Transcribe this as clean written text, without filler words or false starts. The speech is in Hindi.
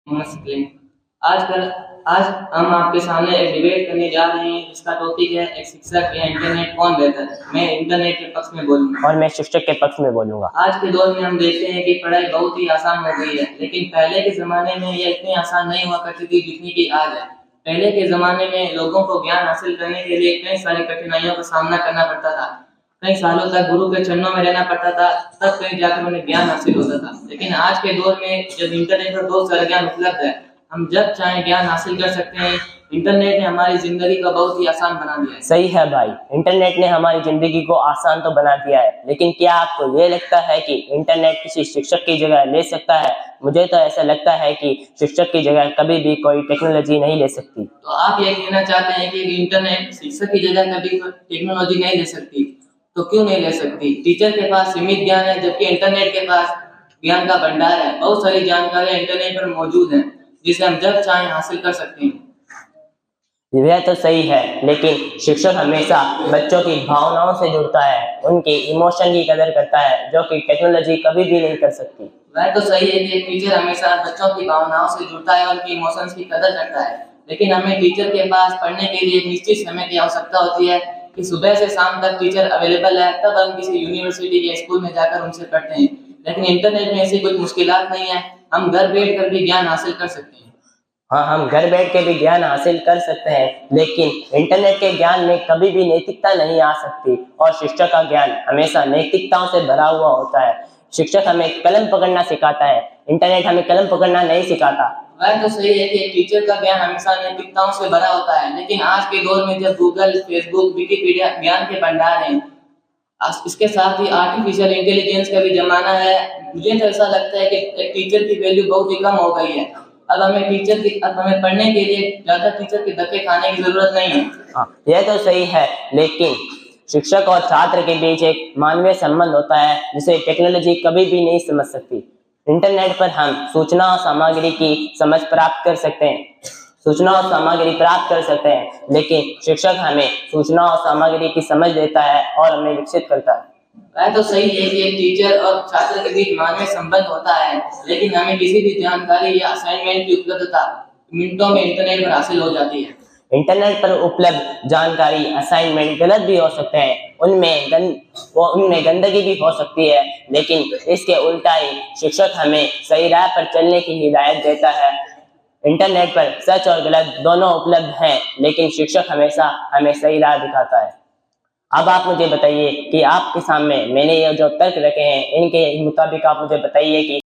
नमस्ते। आजकल आज हम आपके सामने एक डिबेट करने जा रहे हैं जिसका टॉपिक है एक शिक्षक या इंटरनेट कौन बेहतर है। मैं इंटरनेट के पक्ष में बोलूंगा और मैं शिक्षक के पक्ष में बोलूंगा। आज के दौर में हम देखते हैं कि पढ़ाई बहुत ही आसान हो गई है, लेकिन पहले के जमाने में यह इतनी आसान नहीं हुआ करती थी जितनी की आज है। पहले के जमाने में लोगों को ज्ञान हासिल करने के लिए कई सारी कठिनाइयों का सामना करना पड़ता था। कई सालों तक गुरु के चरणों में रहना पड़ता था, तब कहीं जाकर उन्हें ज्ञान हासिल होता था। लेकिन आज के दौर में जब इंटरनेट पर बहुत सारा ज्ञान उपलब्ध है, हम जब चाहें ज्ञान हासिल कर सकते हैं। इंटरनेट ने हमारी जिंदगी को बहुत ही आसान बना दिया है। सही है भाई, इंटरनेट ने हमारी जिंदगी को आसान तो बना दिया है, लेकिन क्या आपको ये लगता है कि इंटरनेट किसी शिक्षक की जगह ले सकता है? मुझे तो ऐसा लगता है कि शिक्षक की जगह कभी भी कोई टेक्नोलॉजी नहीं ले सकती। तो आप ये कहना चाहते हैं कि इंटरनेट शिक्षक की जगह कभी टेक्नोलॉजी नहीं ले सकती? तो क्यों नहीं ले सकती? टीचर के पास सीमित ज्ञान है, जबकि इंटरनेट के पास ज्ञान का भंडार है। बहुत सारी जानकारियां इंटरनेट पर मौजूद है जिसे हम जब चाहें हासिल कर सकते हैं। यह तो सही है, लेकिन शिक्षक हमेशा बच्चों की भावनाओं से जुड़ता है, उनके इमोशन की कदर करता है, जो कि टेक्नोलॉजी कभी भी नहीं कर सकती। वह तो सही है कि एक टीचर हमेशा बच्चों की भावनाओं से जुड़ता है, उनकी इमोशंस की कदर करता है, लेकिन हमें टीचर के पास पढ़ने के लिए एक निश्चित समय की आवश्यकता होती है कि सुबह से शाम तक टीचर अवेलेबल है, तब हम किसी यूनिवर्सिटी या स्कूल में जाकर उनसे पढ़ते हैं। लेकिन इंटरनेट में ऐसी कोई मुश्किलात नहीं है, हम घर बैठ कर भी ज्ञान हासिल कर सकते हैं। हाँ, हम घर बैठ के भी ज्ञान हासिल कर सकते हैं, लेकिन इंटरनेट के ज्ञान में कभी भी नैतिकता नहीं आ सकती, और शिक्षक का ज्ञान हमेशा नैतिकताओं से भरा हुआ होता है। शिक्षक हमें कलम पकड़ना सिखाता है, इंटरनेट हमें कलम पकड़ना नहीं सिखाता। वह तो सही है कि टीचर का ज्ञान हमेशा नैतिकताओं से भरा होता है, लेकिन आज के दौर में जब गूगल, फेसबुक, विकिपीडिया ज्ञान के भंडार हैं, इसके साथ ही आर्टिफिशियल इंटेलिजेंस का भी जमाना है, मुझे तो ऐसा लगता है कि एक टीचर की वैल्यू बहुत ही कम हो गई है। अब हमें पढ़ने के लिए ज्यादा टीचर के धक्के खाने की जरूरत नहीं है। हाँ, यह तो सही है, लेकिन शिक्षक और छात्र के बीच एक मानवीय संबंध होता है जिसे टेक्नोलॉजी कभी भी नहीं समझ सकती। इंटरनेट पर हम सूचना और सामग्री की समझ प्राप्त कर सकते हैं, लेकिन शिक्षक हमें सूचना और सामग्री की समझ देता है और हमें विकसित करता है। वह तो सही है कि एक टीचर और छात्र के बीच मानवीय संबंध होता है, लेकिन हमें किसी भी जानकारी या असाइनमेंट की उपलब्धता मिनटों में इंटरनेट पर हासिल हो जाती है। इंटरनेट पर उपलब्ध जानकारी, असाइनमेंट गलत भी हो सकते हैं, उनमें गंदगी भी हो सकती है, लेकिन इसके उल्टा ही शिक्षक हमें सही राह पर चलने की हिदायत देता है। इंटरनेट पर सच और गलत दोनों उपलब्ध हैं, लेकिन शिक्षक हमेशा हमें सही राह दिखाता है। अब आप मुझे बताइए कि आपके सामने मैंने ये जो तर्क रखे हैं, इनके मुताबिक आप मुझे बताइए कि